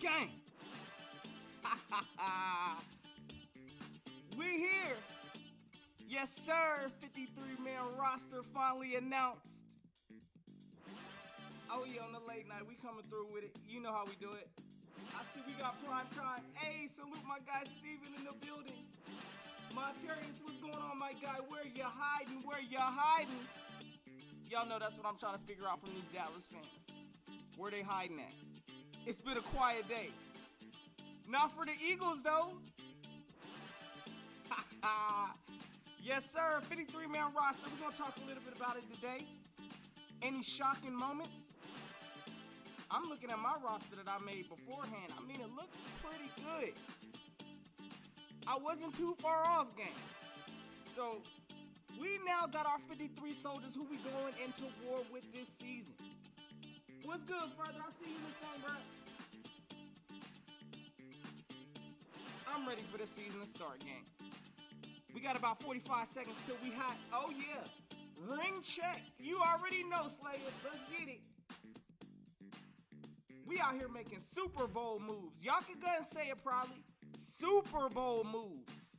Gang! We here! Yes, sir! 53-man roster finally announced. Oh yeah, on the late night, we coming through with it. You know how we do it. I see we got prime time. Hey, salute my guy Steven in the building. Monterius, what's going on, my guy? Where you hiding? Where you hiding? Y'all know that's what I'm trying to figure out from these Dallas fans. Where they hiding at? It's been a quiet day. Not for the Eagles, though. Yes, sir. 53-man roster. We're going to talk a little bit about it today. Any shocking moments? I'm looking at my roster that I made beforehand. I mean, it looks pretty good. I wasn't too far off, gang. So, we now got our 53 soldiers who we going into war with this season. What's good, brother? I see you this thing, bro. I'm ready for this season to start, gang. We got about 45 seconds till we hot. Oh, yeah. Ring check. You already know, Slayer. Let's get it. We out here making Super Bowl moves. Y'all can go and say it probably. Super Bowl moves.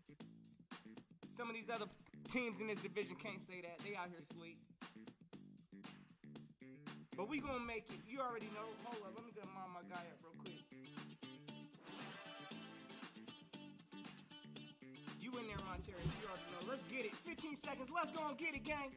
Some of these other teams in this division can't say that. They out here sleep. But we gonna make it. You already know. Hold up. Let me go mom my guy up real quick. You in there, Monterius. You already know. Let's get it. 15 seconds. Let's go and get it, gang.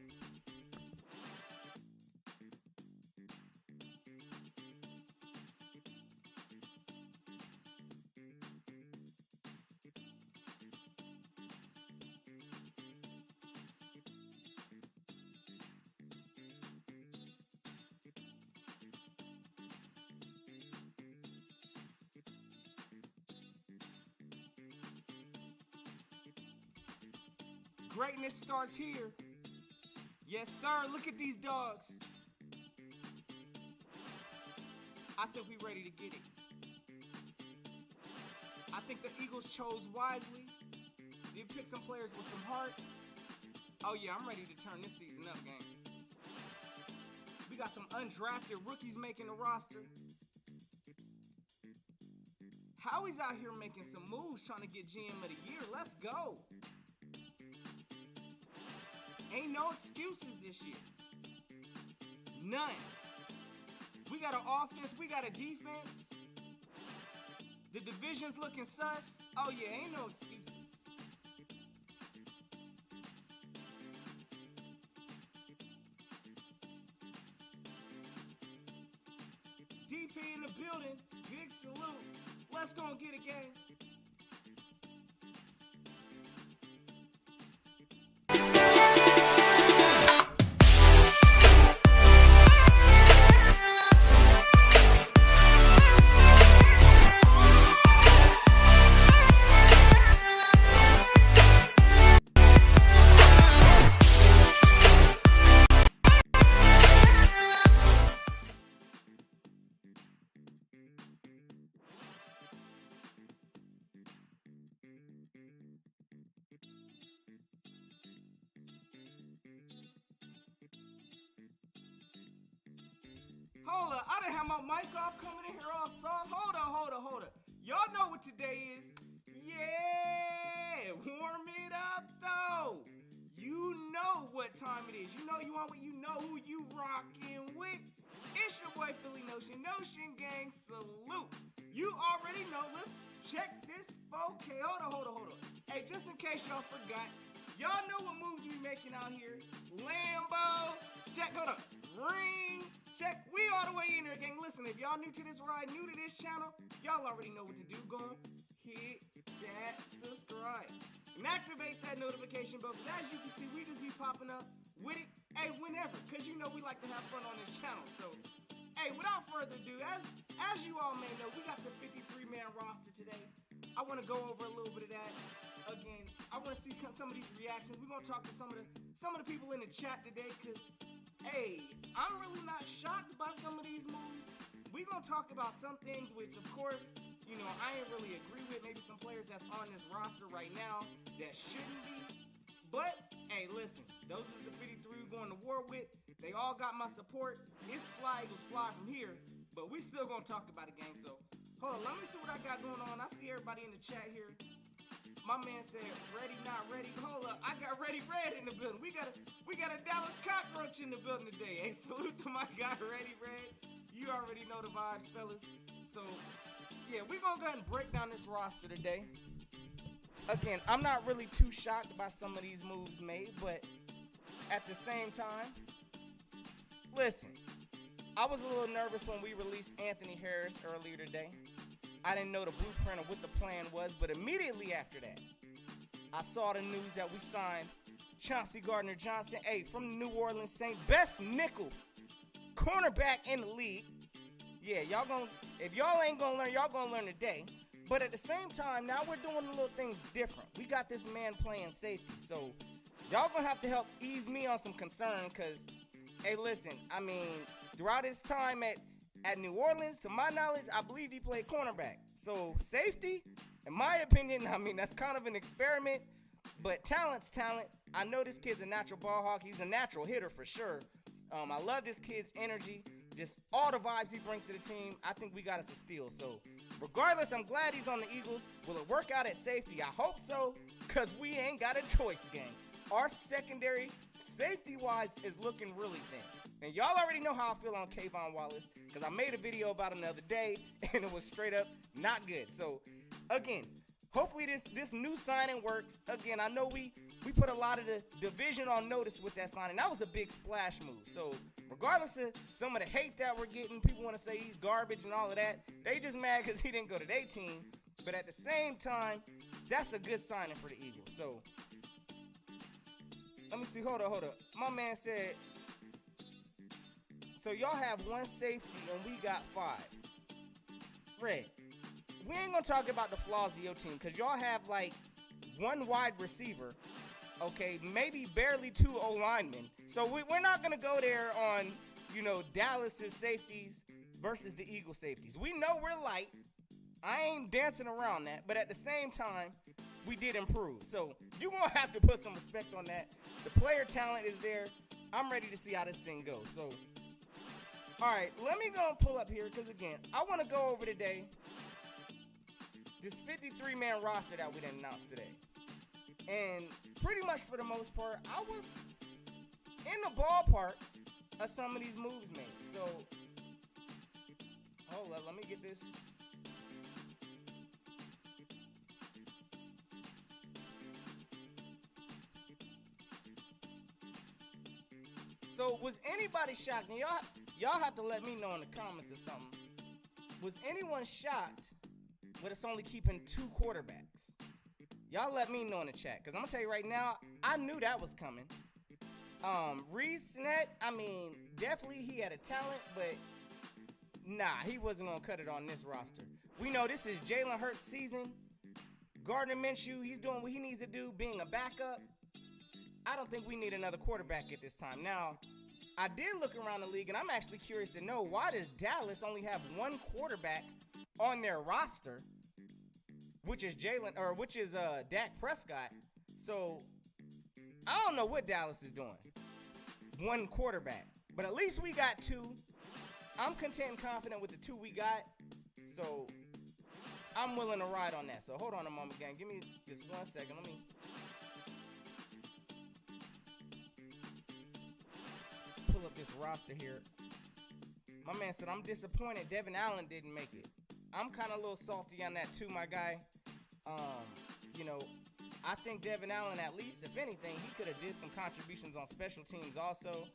Greatness starts here. Yes, sir. Look at these dogs. I think we ready to get it. I think the Eagles chose wisely. They picked some players with some heart. Oh, yeah, I'm ready to turn this season up, gang. We got some undrafted rookies making the roster. Howie's out here making some moves trying to get GM of the year. Let's go. Ain't no excuses this year. None. We got an offense. We got a defense. The division's looking sus. Oh, yeah, ain't no excuses. DP in the building. Big salute. Let's go and get it, gang. Hold up, I done have my mic off coming in here all soft. Hold up. Y'all know what today is. Yeah, warm it up though. You know what time it is. You know you want what you know who you rockin' with. It's your boy Philly Notion gang, salute. You already know, let's check this 4K. Hold on. Hey, just in case y'all forgot, y'all know what moves we making out here. Lambo, check, hold up, ring, check, we all the way in there, gang. Listen, if y'all new to this ride, new to this channel, y'all already know what to do. Go on, hit that subscribe and activate that notification bell. But as you can see, we just be popping up with it, hey, whenever, because you know we like to have fun on this channel. So, hey, without further ado, as you all may know, we got the 53-man roster today. I want to go over a little bit of that. Again, I want to see some of these reactions. We're going to talk to some of the people in the chat today because, hey, I'm really not shocked by some of these moves. We're going to talk about some things which, of course, you know, I ain't really agree with. Maybe some players that's on this roster right now that shouldn't be. But, hey, listen, those is the 53 we're going to war with. They all got my support. It's fly, Eagles fly from here. But we still going to talk about it, gang. So, Hold on, let me see what I got going on. I see everybody in the chat here. My man said, ready, not ready. Hold up, I got Ready Red in the building. We got a Dallas cockroach in the building today. Hey, salute to my guy, Ready Red. You already know the vibes, fellas. So, yeah, we're going to go ahead and break down this roster today. Again, I'm not really too shocked by some of these moves made, but at the same time, listen, I was a little nervous when we released Anthony Harris earlier today. I didn't know the blueprint of what the plan was, but immediately after that, I saw the news that we signed Chauncey Gardner-Johnson, from the New Orleans Saints, best nickel cornerback in the league. Yeah, if y'all ain't gonna learn, y'all gonna learn today. But at the same time, now we're doing little things different. We got this man playing safety, so y'all gonna have to help ease me on some concern, because, hey, listen, I mean, throughout his time at New Orleans, to my knowledge, I believe he played cornerback. So safety, in my opinion, I mean, that's kind of an experiment, but talent's talent. I know this kid's a natural ball hawk. He's a natural hitter for sure. I love this kid's energy, just all the vibes he brings to the team. I think we got us a steal. So regardless, I'm glad he's on the Eagles. Will it work out at safety? I hope so, because we ain't got a choice, gang. Our secondary, safety-wise, is looking really thin. And y'all already know how I feel on Kayvon Wallace, because I made a video about him the other day, and it was straight up not good. So, again, hopefully this new signing works. Again, I know we put a lot of the division on notice with that signing. That was a big splash move. So, regardless of some of the hate that we're getting, people want to say he's garbage and all of that. They just mad because he didn't go to their team. But at the same time, that's a good signing for the Eagles. So, let me see. Hold up. My man said, so y'all have one safety and we got 5. Red, we ain't going to talk about the flaws of your team, because y'all have like one wide receiver, okay, maybe barely 2 O-linemen. So we're not going to go there on, Dallas's safeties versus the Eagle safeties. We know we're light. I ain't dancing around that. But at the same time, we did improve. So you're going to have to put some respect on that. The player talent is there. I'm ready to see how this thing goes. So, all right, let me go and pull up here, because, again, I want to go over today this 53-man roster that we didn't announce today. And pretty much for the most part, I was in the ballpark of some of these moves made. So, hold up, let me get this. So, was anybody shocked? And y'all have to let me know in the comments or something. Was anyone shocked with us only keeping 2 quarterbacks? Y'all let me know in the chat, because I'm going to tell you right now, I knew that was coming. Reese Snead, I mean, definitely he had a talent, but nah, he wasn't going to cut it on this roster. We know this is Jalen Hurts' season. Gardner Minshew, he's doing what he needs to do, being a backup. I don't think we need another quarterback at this time. Now, I did look around the league, and I'm actually curious to know, why does Dallas only have 1 quarterback on their roster, which is Dak Prescott? So I don't know what Dallas is doing. 1 quarterback, but at least we got 2. I'm content and confident with the 2 we got, so I'm willing to ride on that. So hold on a moment, gang. Give me just 1 second. Let me pull up this roster here. My man said, I'm disappointed Devin Allen didn't make it. I'm kind of a little salty on that too, my guy. I think Devin Allen, at least, if anything, he could have did some contributions on special teams also.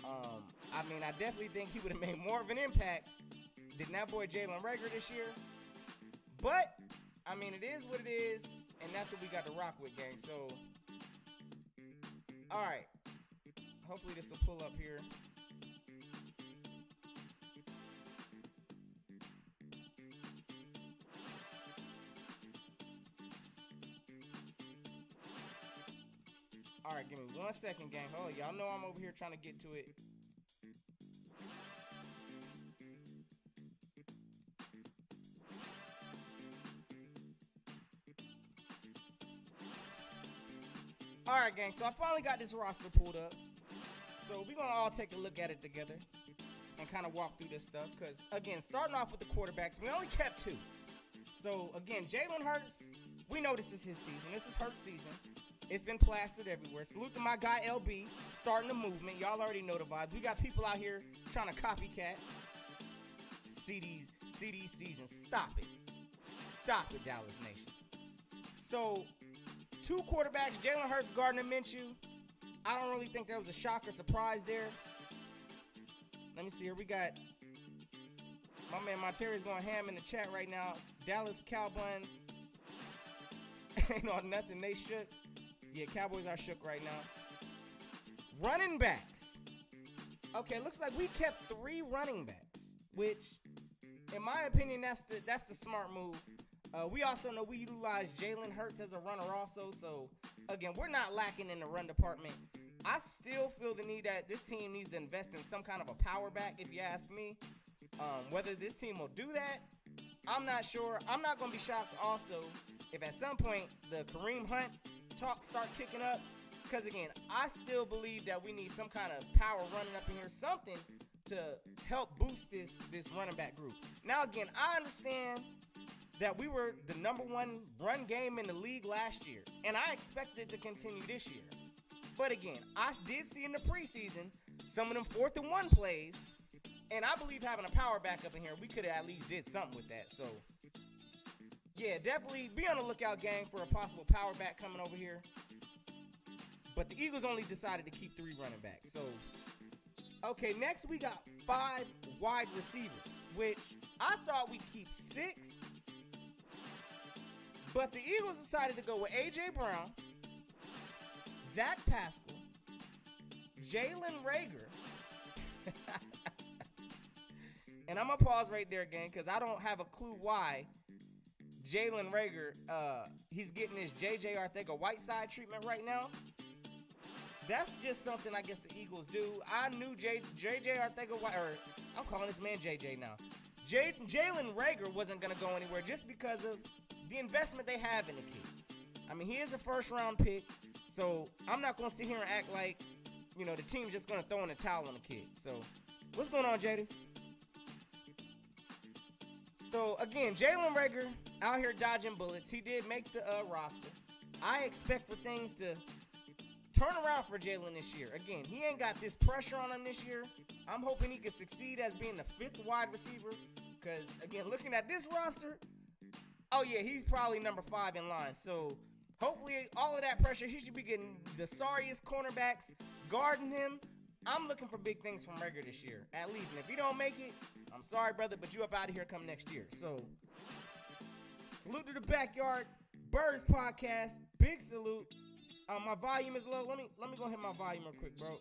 I definitely think he would have made more of an impact than that boy Jalen Reagor this year. But, it is what it is, and that's what we got to rock with, gang. So, all right. Hopefully this will pull up here. All right, give me 1 second, gang. Oh, y'all know I'm over here trying to get to it. All right, gang. So I finally got this roster pulled up. So we're going to all take a look at it together. and kind of walk through this stuff. Because, again, starting off with the quarterbacks, we only kept 2. So, again, Jalen Hurts, we know this is his season. This is Hurts' season. It's been plastered everywhere. Salute to my guy, LB, starting the movement. Y'all already know the vibes. We got people out here trying to copycat. CD season. Stop it. Stop it, Dallas Nation. So, 2 quarterbacks, Jalen Hurts, Gardner Minshew. I don't really think there was a shock or surprise there. Let me see here. We got my man Monteri's going ham in the chat right now. Dallas Cowboys ain't on nothing. They shook. Yeah, Cowboys are shook right now. Running backs. Okay, looks like we kept 3 running backs, which, in my opinion, that's the smart move. We also know we utilize Jalen Hurts as a runner also. So, again, we're not lacking in the run department. I still feel the need that this team needs to invest in some kind of a power back, if you ask me. Whether this team will do that, I'm not sure. I'm not going to be shocked also if at some point the Kareem Hunt talks start kicking up. Because, again, I still believe that we need some kind of power running up in here, something to help boost this running back group. Now, again, I understand that we were the #1 run game in the league last year, and I expect it to continue this year. But again, I did see in the preseason some of them 4th and 1 plays, and I believe having a power back up in here, we could have at least did something with that. So, yeah, definitely be on the lookout, gang, for a possible power back coming over here. But the Eagles only decided to keep 3 running backs. So, okay, next we got 5 wide receivers, which I thought we'd keep 6. But the Eagles decided to go with A.J. Brown, Zach Pascal, Jalen Reagor. And I'm going to pause right there again because I don't have a clue why Jalen Reagor, he's getting his J.J. Arcega-Whiteside treatment right now. That's just something I guess the Eagles do. I knew J.J. Arcega-White, or I'm calling this man J.J. now. Jalen Reagor wasn't going to go anywhere just because of the investment they have in the kid. I mean, he is a first-round pick, so I'm not going to sit here and act like, you know, the team's just going to throw in the towel on the kid. So, what's going on, Jadis? So, again, Jalen Reagor out here dodging bullets. He did make the roster. I expect for things to turn around for Jalen this year. Again, he ain't got this pressure on him this year. I'm hoping he can succeed as being the 5th wide receiver. Because, again, looking at this roster, oh, yeah, he's probably number 5 in line. So, hopefully, all of that pressure, he should be getting the sorriest cornerbacks guarding him. I'm looking for big things from Reagor this year, at least. And if he don't make it, I'm sorry, brother, but you up out of here come next year. So, salute to the Backyard Birds podcast. Big salute. My volume is low. Let me go hit my volume real quick, bro.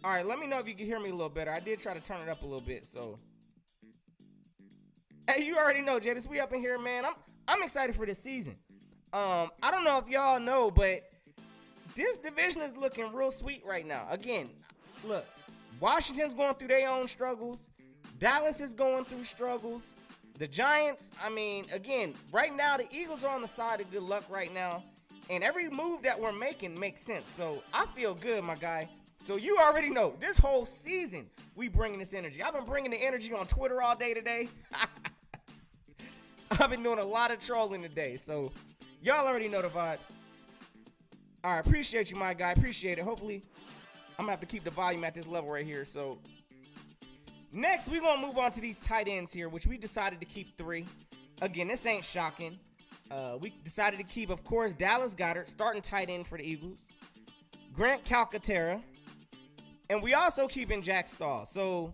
All right, let me know if you can hear me a little better. I did try to turn it up a little bit, so. Hey, you already know, Jadis. We up in here, man. I'm excited for this season. I don't know if y'all know, but this division is looking real sweet right now. Again, look, Washington's going through their own struggles. Dallas is going through struggles. The Giants, I mean, again, right now the Eagles are on the side of good luck right now. And every move that we're making makes sense. So I feel good, my guy. So you already know, this whole season, we bringing this energy. I've been bringing the energy on Twitter all day today. I've been doing a lot of trolling today. So y'all already know the vibes. All right, appreciate you, my guy. Appreciate it. Hopefully, I'm going to have to keep the volume at this level right here. So next, we're going to move on to these tight ends here, which we decided to keep 3. Again, this ain't shocking. We decided to keep, of course, Dallas Goedert, starting tight end for the Eagles. Grant Calcaterra. And we also keeping Jack Stahl. So,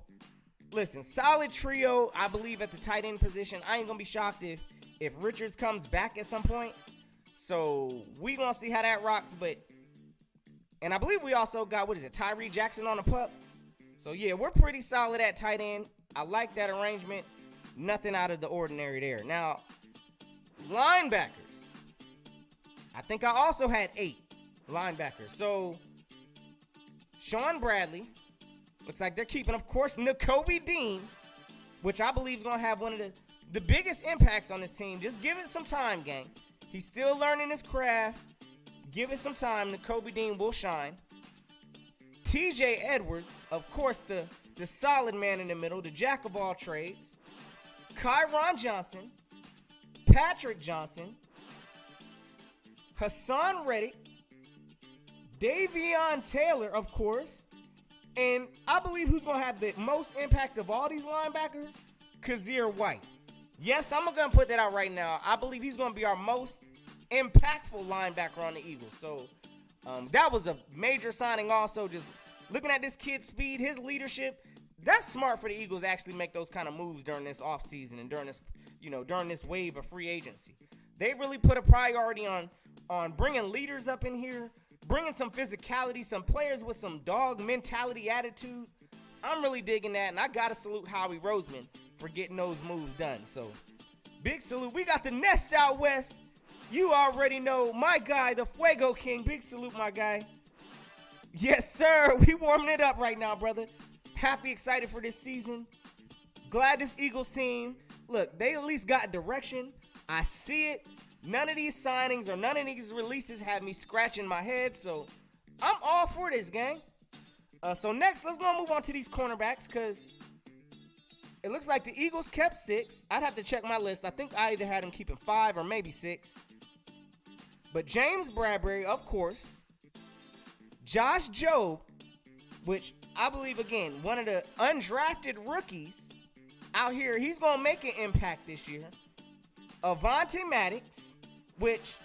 listen, solid trio, I believe, at the tight end position. I ain't going to be shocked if Richards comes back at some point. So, we going to see how that rocks. And I believe we also got, Tyree Jackson on the pup. So, yeah, we're pretty solid at tight end. I like that arrangement. Nothing out of the ordinary there. Now, linebackers. I think I also had 8 linebackers. So, Sean Bradley. Looks like they're keeping, of course, Nakobe Dean, which I believe is going to have one of the biggest impacts on this team. Just give it some time, gang. He's still learning his craft. Give it some time. Nakobe Dean will shine. TJ Edwards, of course, the solid man in the middle, the jack of all trades. Kyron Johnson, Patrick Johnson, Hassan Reddick, Davion Taylor, of course, and I believe who's going to have the most impact of all these linebackers? Kazir White. Yes, I'm going to put that out right now. I believe he's going to be our most impactful linebacker on the Eagles. So that was a major signing also. Just looking at this kid's speed, his leadership, that's smart for the Eagles to actually make those kind of moves during this offseason and during this, during this wave of free agency. They really put a priority on bringing leaders up in here, bringing some physicality, some players with some dog mentality attitude. I'm really digging that, and I got to salute Howie Roseman for getting those moves done. So, big salute. We got the Nest out west. You already know my guy, the Fuego King. Big salute, my guy. Yes, sir. We warming it up right now, brother. Happy, excited for this season. Glad this Eagles team, look, they at least got direction. I see it. None of these signings or none of these releases have me scratching my head, so I'm all for this, gang. So next, let's go move on to these cornerbacks because it looks like the Eagles kept 6. I'd have to check my list. I think I either had them keeping 5 or maybe 6. But James Bradbury, of course. Josh Jobe, which I believe, again, one of the undrafted rookies out here. He's going to make an impact this year. Avonte Maddox, which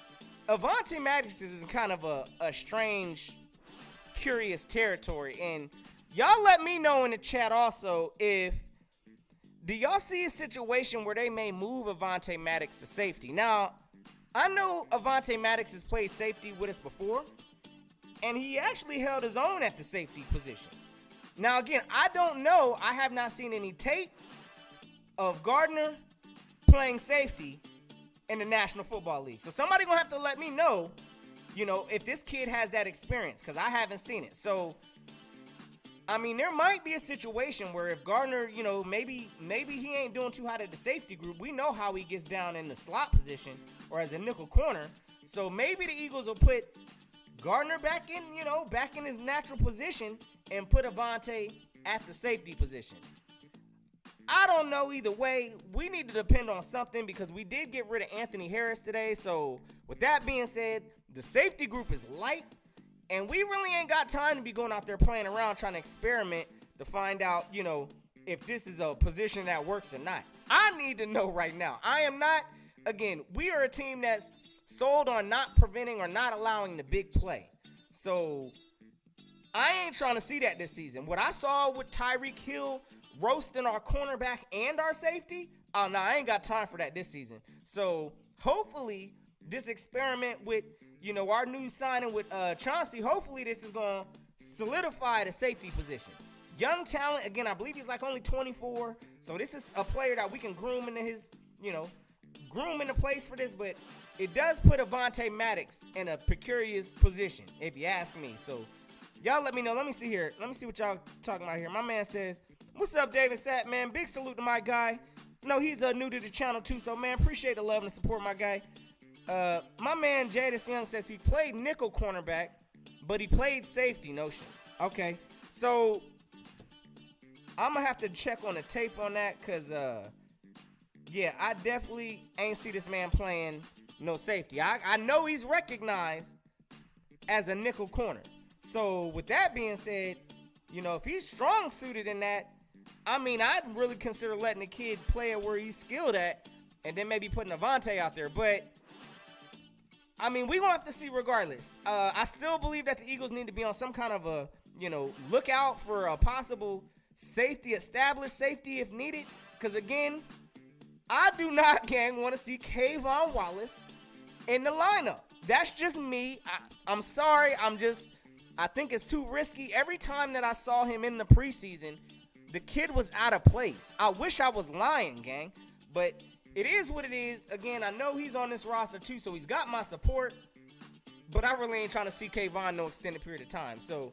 Avonte Maddox is in kind of a strange, curious territory. And y'all let me know in the chat also do y'all see a situation where they may move Avonte Maddox to safety? Now, I know Avonte Maddox has played safety with us before, and he actually held his own at the safety position. Now, again, I don't know. I have not seen any tape of Gardner playing safety in the National Football League. So somebody going to have to let me know, if this kid has that experience, because I haven't seen it. So, I mean, there might be a situation where if Gardner, maybe he ain't doing too hot at the safety group. We know how he gets down in the slot position or as a nickel corner. So maybe the Eagles will put Gardner back in his natural position and put Avonte at the safety position. I don't know either way. We need to depend on something because we did get rid of Anthony Harris today. So with that being said, the safety group is light, and we really ain't got time to be going out there playing around trying to experiment to find out, if this is a position that works or not. I need to know right now. I am not, again, we are a team that's sold on not preventing or not allowing the big play. So I ain't trying to see that this season. What I saw with Tyreek Hill roasting our cornerback and our safety, oh no, I ain't got time for that this season. So hopefully this experiment with, our new signing with Chauncey, hopefully this is going to solidify the safety position. Young talent, again, I believe he's like only 24. So this is a player that we can groom into his, groom into place for this, but it does put Avonte Maddox in a precarious position, if you ask me. So y'all let me know. Let me see here. Let me see what y'all talking about here. My man says, what's up, David Sapp, man? Big salute to my guy. No, he's new to the channel, too. So, man, appreciate the love and the support, my guy. My man, Jadis Young, says he played nickel cornerback, but he played safety. No shit. Okay. So, I'm going to have to check on the tape on that because, yeah, I definitely ain't see this man playing no safety. I know he's recognized as a nickel corner. So, with that being said, if he's strong-suited in that, I mean, I'd really consider letting the kid play it where he's skilled at and then maybe putting Avonte out there. But, I mean, we're going to have to see regardless. I still believe that the Eagles need to be on some kind of a, lookout for a possible safety, established safety if needed. Because, again, I do not, gang, want to see Kayvon Wallace in the lineup. That's just me. I'm sorry. I think it's too risky. Every time that I saw him in the preseason, the kid was out of place. I wish I was lying, gang. But it is what it is. Again, I know he's on this roster too, so he's got my support. But I really ain't trying to see Kayvon no extended period of time. So,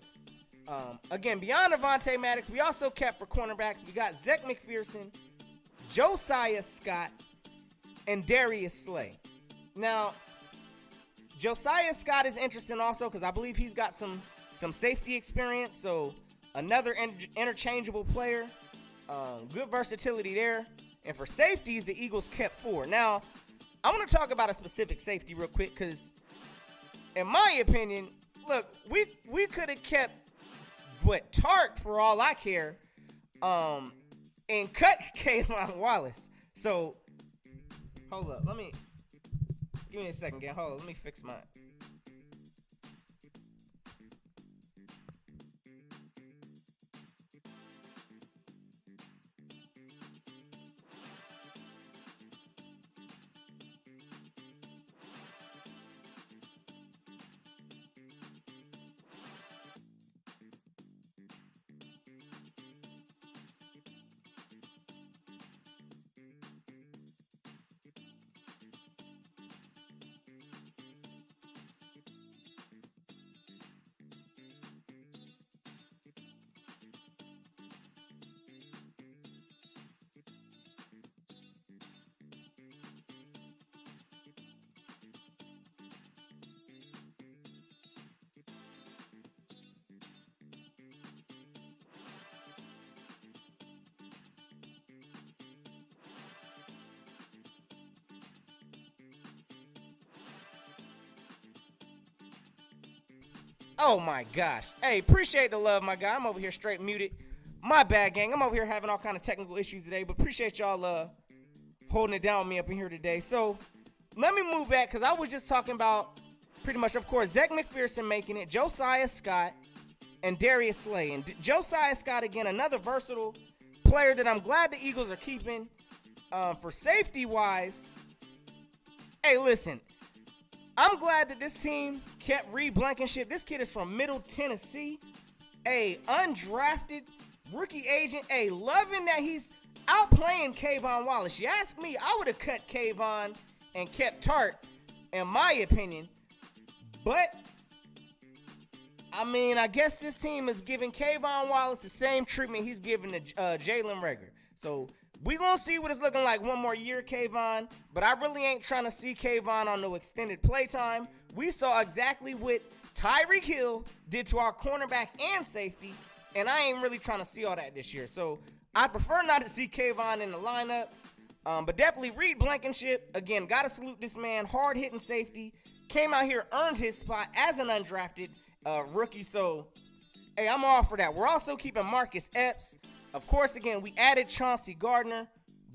again, beyond Avonte Maddox, we also kept for cornerbacks. We got Zech McPherson, Josiah Scott, and Darius Slay. Now, Josiah Scott is interesting also because I believe he's got some some safety experience. So another interchangeable player. Good versatility there. And for safeties, the Eagles kept 4. Now, I want to talk about a specific safety real quick because, in my opinion, look, we could have kept Tart for all I care, and cut Kayvon Wallace. So, hold up. Give me a second, gang. Hold on. Let me fix my. Oh my gosh. Hey, appreciate the love, my guy. I'm over here straight muted. My bad, gang. I'm over here having all kind of technical issues today, but appreciate y'all holding it down with me up in here today. So let me move back because I was just talking about pretty much, of course, Zach McPherson making it, Josiah Scott, and Darius Slay. And Josiah Scott, again, another versatile player that I'm glad the Eagles are keeping. For safety-wise, hey, listen. I'm glad that this team kept Reed Blankenship. This kid is from Middle Tennessee, a undrafted rookie agent. Loving that he's outplaying Kayvon Wallace. You ask me, I would have cut Kayvon and kept Tart, in my opinion. But, I mean, I guess this team is giving Kayvon Wallace the same treatment he's giving to Jalen Reagor. So, we're going to see what it's looking like one more year, Kayvon. But I really ain't trying to see Kayvon on no extended playtime. We saw exactly what Tyreek Hill did to our cornerback and safety. And I ain't really trying to see all that this year. So I prefer not to see Kayvon in the lineup. But definitely Reed Blankenship. Again, got to salute this man. Hard-hitting safety. Came out here, earned his spot as an undrafted rookie. So, hey, I'm all for that. We're also keeping Marcus Epps. Of course, again, we added Chauncey Gardner.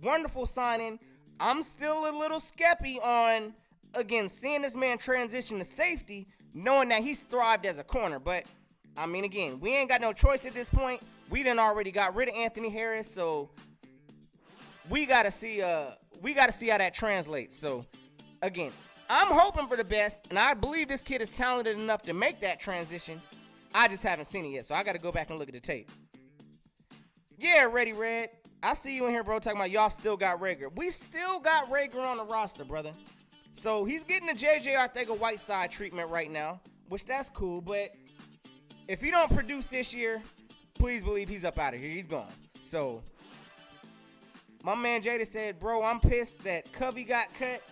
Wonderful signing. I'm still a little skepty on, again, seeing this man transition to safety, knowing that he's thrived as a corner. But, I mean, again, we ain't got no choice at this point. We done already got rid of Anthony Harris, so we gotta see how that translates. So, again, I'm hoping for the best, and I believe this kid is talented enough to make that transition. I just haven't seen it yet, so I got to go back and look at the tape. Yeah, Ready Red. I see you in here, bro, talking about y'all still got Reagor. We still got Reagor on the roster, brother. So he's getting the J.J. Arcega-Whiteside treatment right now, which that's cool. But if he don't produce this year, please believe he's up out of here. He's gone. So my man Jada said, bro, I'm pissed that Covey got cut.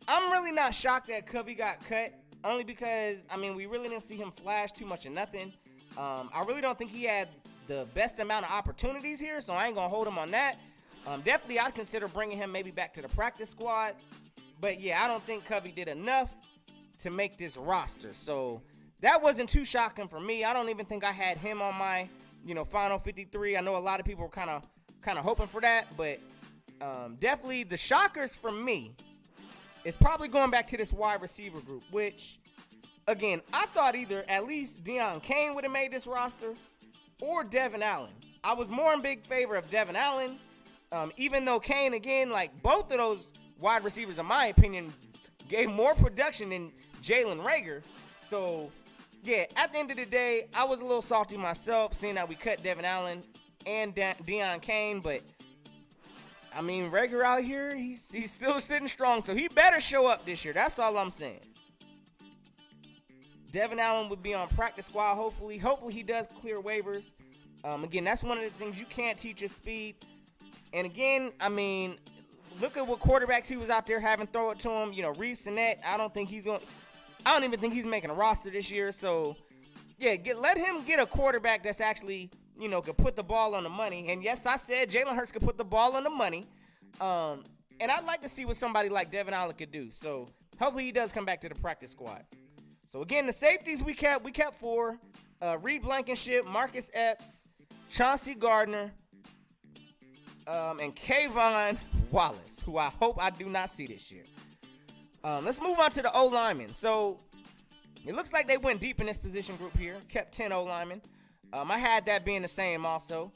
I'm really not shocked that Covey got cut, only because, I mean, we really didn't see him flash too much of nothing. I really don't think he had the best amount of opportunities here, so I ain't going to hold him on that. Definitely, I'd consider bringing him maybe back to the practice squad. But, yeah, I don't think Covey did enough to make this roster. So, that wasn't too shocking for me. I don't even think I had him on my, final 53. I know a lot of people were kind of hoping for that. But, definitely, the shockers for me is probably going back to this wide receiver group, which, again, I thought either at least Deion Kane would have made this roster or Devin Allen. I was more in big favor of Devin Allen, even though Kane, again, like both of those wide receivers, in my opinion, gave more production than Jalen Reagor. So, yeah, at the end of the day, I was a little salty myself, seeing that we cut Devin Allen and Deion Kane, but I mean, Reagor out here, he's still sitting strong, so he better show up this year. That's all I'm saying. Devin Allen would be on practice squad, hopefully. Hopefully he does clear waivers. Again, that's one of the things you can't teach is speed. And again, I mean, look at what quarterbacks he was out there having throw it to him. Reed Sinnett, I don't even think he's making a roster this year. So, let him get a quarterback that's actually, could put the ball on the money. And yes, I said Jalen Hurts could put the ball on the money. And I'd like to see what somebody like Devin Allen could do. So hopefully he does come back to the practice squad. So again, the safeties we kept 4. Reed Blankenship, Marcus Epps, Chauncey Gardner, and Kayvon Wallace, who I hope I do not see this year. Let's move on to the O-linemen. So it looks like they went deep in this position group here, kept 10 O-linemen. I had that being the same also,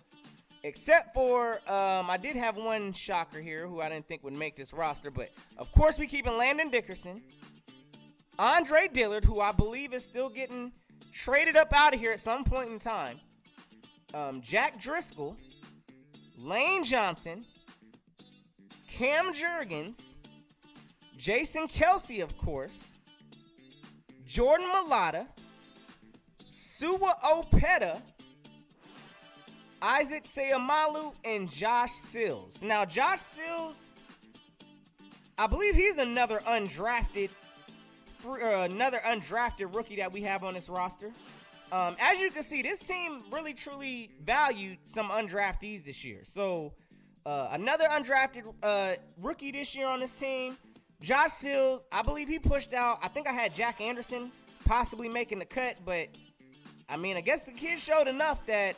except for I did have one shocker here who I didn't think would make this roster, but of course we keeping Landon Dickerson, Andre Dillard, who I believe is still getting traded up out of here at some point in time, Jack Driscoll, Lane Johnson, Cam Jurgens, Jason Kelsey, of course, Jordan Mailata, Sua Opeta, Isaac Seumalo, and Josh Sills. Now, Josh Sills, I believe he's another undrafted rookie that we have on this roster. As you can see, this team really truly valued some undraftees this year. So another undrafted rookie this year on this team. Josh Sills, I believe he pushed out. I think I had Jack Anderson possibly making the cut, but I mean, I guess the kid showed enough that,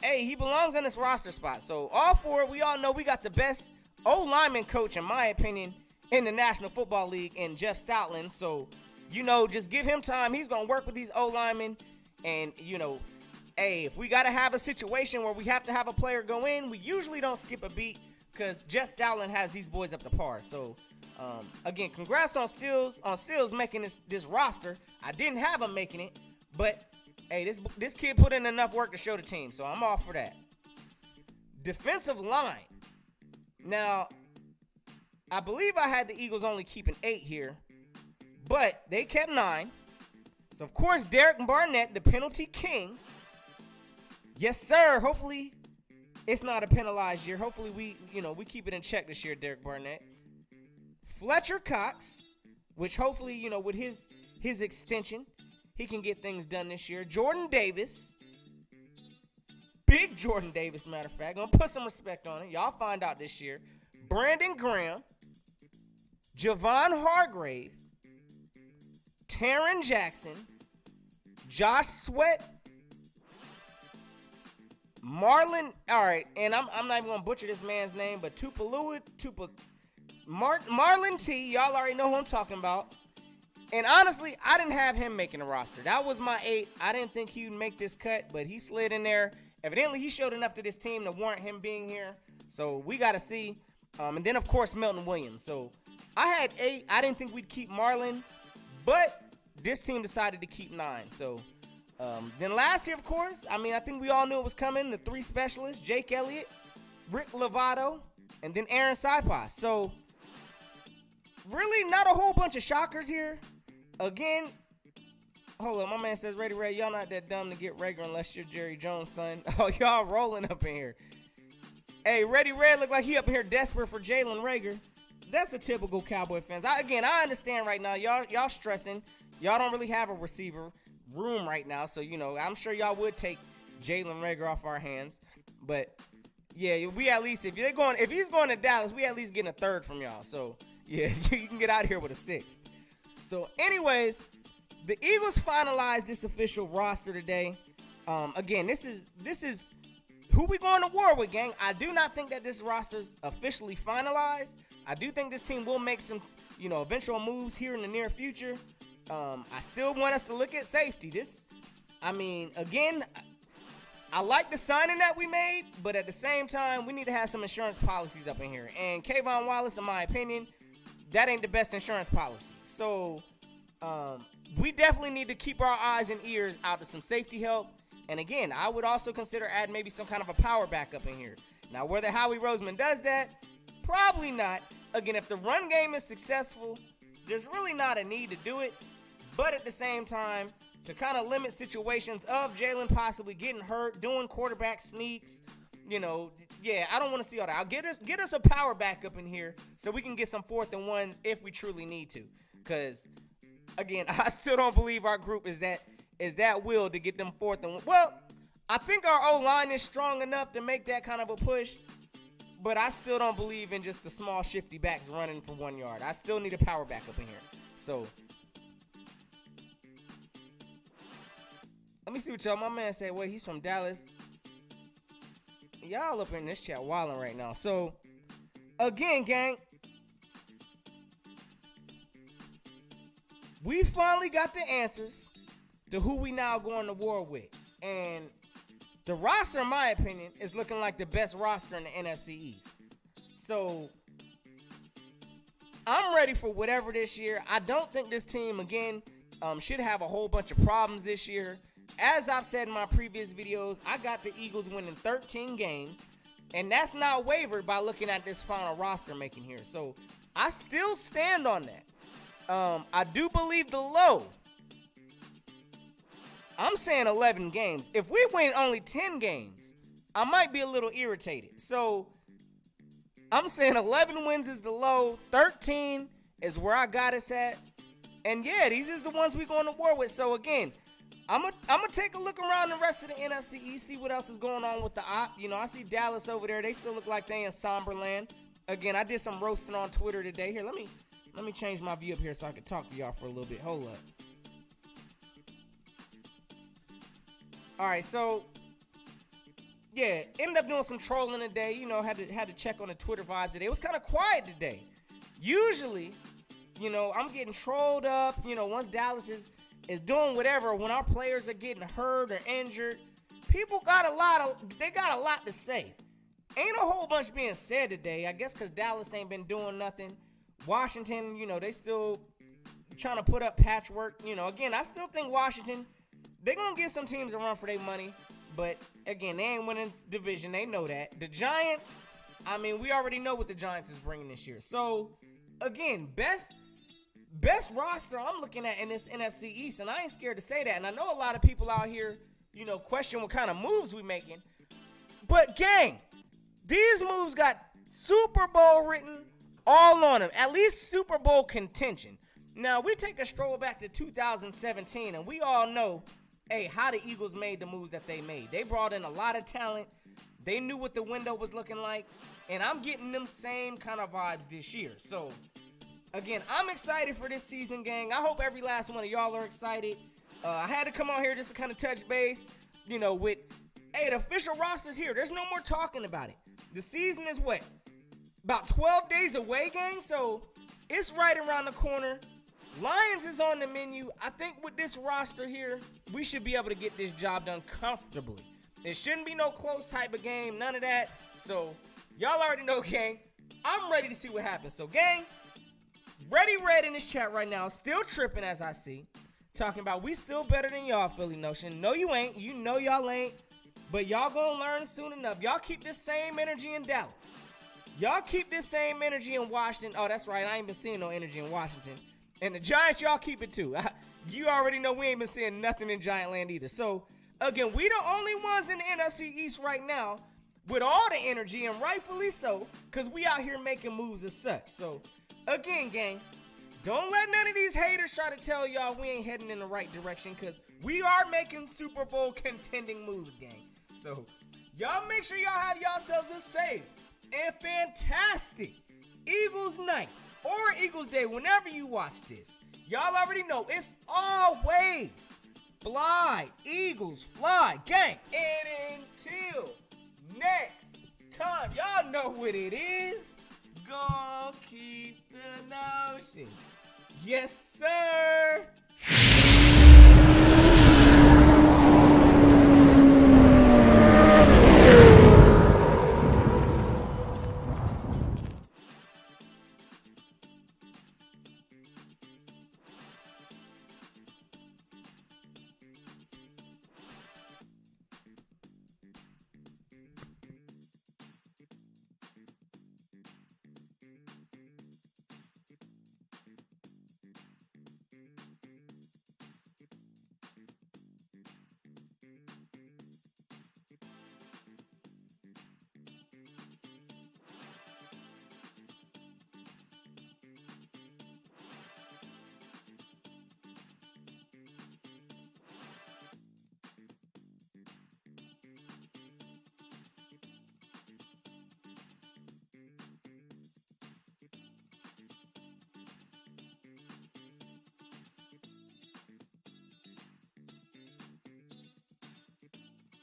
hey, he belongs on this roster spot. So all 4, we all know we got the best O-lineman coach, in my opinion, in the National Football League, in Jeff Stoutland. So, just give him time. He's going to work with these O-linemen. And, hey, if we got to have a situation where we have to have a player go in, we usually don't skip a beat because Jeff Stoutland has these boys up to par. So, again, congrats on Sills making this roster. I didn't have him making it, but, hey, this kid put in enough work to show the team, so I'm all for that. Defensive line. Now, I believe I had the Eagles only keeping 8 here, but they kept 9. So, of course, Derek Barnett, the penalty king. Yes, sir. Hopefully, it's not a penalized year. Hopefully, we keep it in check this year, Derek Barnett. Fletcher Cox, which hopefully, with his extension, he can get things done this year. Jordan Davis. Big Jordan Davis, matter of fact. Gonna put some respect on it. Y'all find out this year. Brandon Graham. Javon Hargrave. Taron Jackson. Josh Sweat. Marlon. All right, and I'm not even going to butcher this man's name, but Marlon T. Y'all already know who I'm talking about. And honestly, I didn't have him making a roster. That was my 8. I didn't think he would make this cut, but he slid in there. Evidently, he showed enough to this team to warrant him being here. So we got to see. And then, of course, Milton Williams. So I had 8. I didn't think we'd keep Marlon, but this team decided to keep 9. So then last year, of course, I think we all knew it was coming. The 3 specialists, Jake Elliott, Rick Lovato, and then Aaron Saipas. So really not a whole bunch of shockers here. Again, hold on, my man says, Ready Ray, y'all not that dumb to get Rager unless you're Jerry Jones' son. Oh, y'all rolling up in here. Hey, Ready Red look like he up in here desperate for Jalen Rager. That's a typical Cowboy fans. I understand right now. Y'all stressing. Y'all don't really have a receiver room right now. So, I'm sure y'all would take Jalen Rager off our hands. But, yeah, we at least, if he's going to Dallas, we at least getting a 3rd from y'all. So, yeah, you can get out of here with a 6th. So, anyways, the Eagles finalized this official roster today. Again, this is who we going to war with, gang. I do not think that this roster's officially finalized. I do think this team will make some, eventual moves here in the near future. I still want us to look at safety. Again, I like the signing that we made, but at the same time, we need to have some insurance policies up in here. And Kayvon Wallace, in my opinion, that ain't the best insurance policy. So, we definitely need to keep our eyes and ears out to some safety help. And again, I would also consider adding maybe some kind of a power back up in here. Now, whether Howie Roseman does that, probably not. Again, if the run game is successful, there's really not a need to do it. But at the same time, to kind of limit situations of Jalen possibly getting hurt, doing quarterback sneaks, I don't want to see all that. I'll get us a power back up in here so we can get some 4th and 1s if we truly need to. Because, again, I still don't believe our group is that is that will to get them 4th and 1. Well, I think our O-line is strong enough to make that kind of a push, but I still don't believe in just the small shifty backs running for 1 yard. I still need a power back up in here. So let me see what y'all. My man said, wait, he's from Dallas. Y'all up in this chat wilding right now. So again, gang, we finally got the answers to who we now going to war with. And the roster, in my opinion, is looking like the best roster in the NFC East. So I'm ready for whatever this year. I don't think this team, again, should have a whole bunch of problems this year. As I've said in my previous videos, I got the Eagles winning 13 games. And that's not wavered by looking at this final roster making here. So I still stand on that. I do believe the low. I'm saying 11 games. If we win only 10 games, I might be a little irritated. So I'm saying 11 wins is the low. 13 is where I got us at. And yeah, these is the ones we going to war with. So again, I'm gonna take a look around the rest of the NFC East, see what else is going on with the op. You know, I see Dallas over there. They still look like they in somber land. Again, I did some roasting on Twitter today. Here, let me change my view up here so I can talk to y'all for a little bit. Hold up. All right, so yeah, ended up doing some trolling today. You know, had to check on the Twitter vibes today. It was kind of quiet today. Usually, you know, I'm getting trolled up. You know, once Dallas is doing whatever, when our players are getting hurt or injured, people got a lot to say. Ain't a whole bunch being said today. I guess because Dallas ain't been doing nothing. Washington, you know, they still trying to put up patchwork. You know, again, I still think Washington, they're going to give some teams a run for their money. But, again, they ain't winning this division. They know that. The Giants, I mean, we already know what the Giants is bringing this year. So, again, best roster I'm looking at in this NFC East, and I ain't scared to say that. And I know a lot of people out here, you know, question what kind of moves we making. But, gang, these moves got Super Bowl written all on them. At least Super Bowl contention. Now, we take a stroll back to 2017, and we all know, hey, how the Eagles made the moves that they made. They brought in a lot of talent. They knew what the window was looking like, and I'm getting them same kind of vibes this year. So, again, I'm excited for this season, gang. I hope every last one of y'all are excited. I had to come on here just to kind of touch base, you know, with, hey, the official roster's here. There's no more talking about it. The season is what? About 12 days away, gang? So, it's right around the corner. Lions is on the menu. I think with this roster here, we should be able to get this job done comfortably. It shouldn't be no close type of game, none of that. So, y'all already know, gang. I'm ready to see what happens. So, gang, Ready Red in this chat right now, still tripping as I see. Talking about we still better than y'all, Philly Notion. No, you ain't. You know y'all ain't. But y'all gonna learn soon enough. Y'all keep this same energy in Dallas. Y'all keep this same energy in Washington. Oh, that's right. I ain't been seeing no energy in Washington. And the Giants, y'all keep it too. You already know we ain't been seeing nothing in Giant Land either. So, again, we the only ones in the NFC East right now with all the energy, and rightfully so, because we out here making moves as such. So, again, gang, don't let none of these haters try to tell y'all we ain't heading in the right direction, because we are making Super Bowl contending moves, gang. So, y'all make sure y'all have yourselves a safe and fantastic Eagles night or Eagles day whenever you watch this. Y'all already know it's always fly, Eagles, fly, gang. And until next time, y'all know what it is. Gonna keep the notion. Yes, sir.